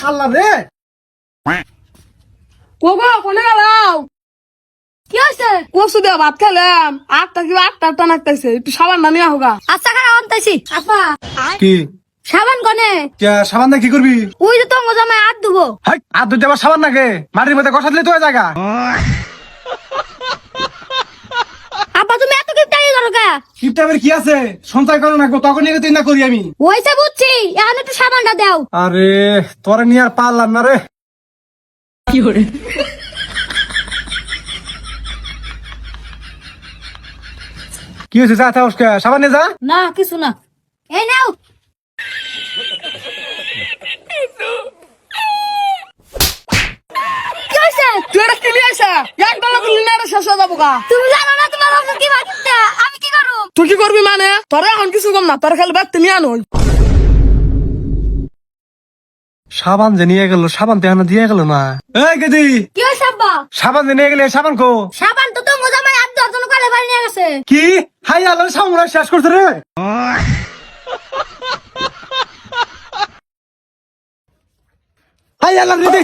শালা রে কোগো কোনে গেলাও? কি হয়েছে? কসু দিয়ে ভাত খেলাম, আটটা নাকতেছে, একটু সাবান না নিয়ে হোগা। আচ্ছা খারাপ আনতেছি। আপা কি সাবান কনে? সাবান দিয়ে কি করবি? ওই যে তোমার জামাই হাত ধুবো। হাই আর দুইটা আবার সাবান নাকি মাটির মধ্যে কষা দিলে তো জায়গা। আপা তুমি এত কিপটাই করো কে? কিপটামের কি আছে, সঞ্চয় করো না তখন নিয়ে তুই না করি আমি। ওইসে বুঝছি, এখন একটু সাবানটা দাও। আরে তোরে নিয়ে আর পারলাম না রে। কি করে? কি হয়েছে, যা থাক সাবান নিয়ে যা। না কিছু না, এই নাও। কি হয়েছে? তুই এটা কি নিয়ে আসা? এক বেলা করলি না, এটা শেষ হয়ে যাবো গা। তুমি জানো না তোমার অবস্থা কি বাকিতে, আমি কি করব? তুই কি করবি মানে? তোরা এখন কিছু কম না, তোর খালি বাড়তে নিয়ে আনোই। সাবান যে নিয়ে গেল, সাবান তো এখনো দিয়ে গেল না। এই গেদি, কি হয়েছে আব্বা? সাবান যে নিয়ে গেলে সাবান কো? সাবান তো তোমার জামাই হাত ধোয়ার জন্য কালে বাড়ি নিয়ে গেছে। কি হাই আল্লাহ সাবান শেষ করছে রে। হাই আল্লাহ রে,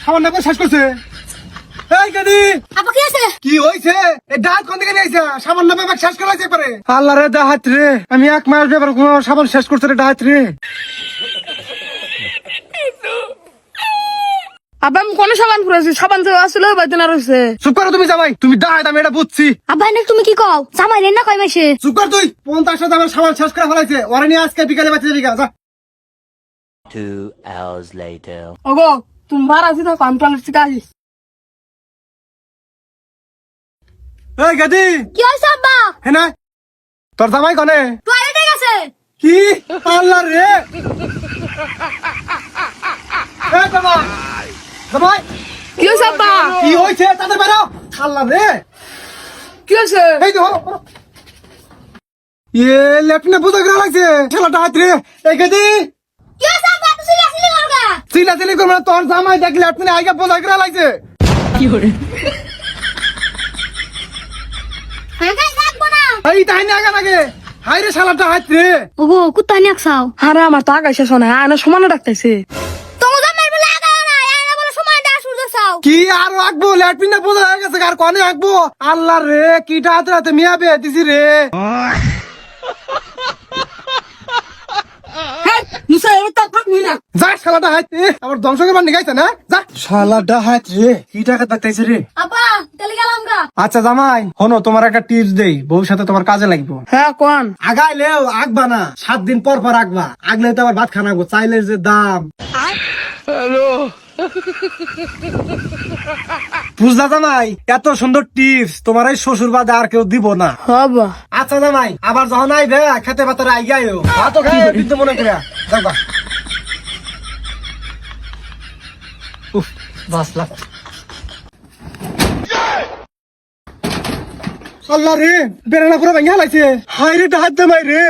সাবান না শেষ করছে। এই গেদি, আপা কি আছে? কি হয়েছে? এই ডাক কোন দিকে নিয়েছে? সাবান না ব্যাপার শেষ করা হয়েছে পারে। আল্লাহ রে ডাহাত রে, আমি এক মাস ব্যাপার কোন সাবান শেষ করছে রে ডাহাত রে। আবার আমি কোন সাবান করেছি? সাবান তো আসলে বাইতে না রয়েছে। চুপ করো তুমি জামাই, তুমি ডাহাত, আমি এটা বুঝছি। আব্বা এনে তুমি কি কও? জামাই রে না কয় মাসে? চুপ কর তুই, 50 আমার সাবান শেষ করে ফেলাইছে। ওরে নিয়ে আজকে বিকালে বাঁচতে যাবি যা। 2 hours later. ওগো তুমি ভাড়া আছি থাকো, আমি টয়লেট থেকে আসি। এই গেদি, কি হয়েছে আব্বা? হেনা তোর জামাই কনে? টয়লেটে গেছে। কি আল্লাহ রে। এই জামাই, জামাই কি হয়েছে আব্বা? কি হয়েছে তাদের বেরো। আল্লাহ রে, কি হয়েছে? এই তো লেফটিনে বোঝা গেলা লাগছে ছেলে ডাহাত রে। এই গেদি, কি হয়েছে আব্বা? তুই আসলি করগা? চিল্লাচিল্লি করবে না, তোর জামাই দেখলে লেফটিনে আইগা বোঝা গেলা লাগছে। কি করে? হাগাই থাকবো না। এই তাই না আগা লাগে। হাই রে শালা ডাহাত রে। ওগো কুত্তা নিয়ে খাও। আরে আমার তো আগাইছে শোনা, আয়না সমানে ডাকতেছে। তোমার জামাই বলে আগাও না, এরা বলে সময় দা সূর্য চাও। কি আর আঁকবো, লেফটিনে বোঝা হয়ে গেছে আর কনে আঁকবো। আল্লাহ রে, কি ডাহাত রাতে মিয়া বে দিছি রে। নিশ্চয় এবার তো থাকবি না। যা শালা ডাহাত রে, আমার ধ্বংস করবার নিগাইছে না। যা শালা ডাহাত রে, কি ডাকাত ডাকতেছে রে। আপা চলে গেলাম গা। আচ্ছা জামাই হনো, তোমার একটা টিপস দেই, ভবিষ্যতে তোমার কাজে লাগবে। হ্যাঁ কোন? আগাইলেও আঁকবা না, 7 দিন পর পর আঁকবা। আগলে তো আবার ভাত খানা গো, চাইলে যে দাম। বুঝলা জামাই, এত সুন্দর টিপস তোমার এই শ্বশুর বাদে আর কেউ দিব না। হবা আচ্ছা জামাই, আবার যখন আইবে খেতে পাতারে আইগাইও, ভাত খাই বিদ্যু মনে করে যাবা। উফ বাসলা। আল্লাহ রে, বেড়ানা পুরো ভেঙে হালাইছে। হাই রে ডাহাত জামাই রে।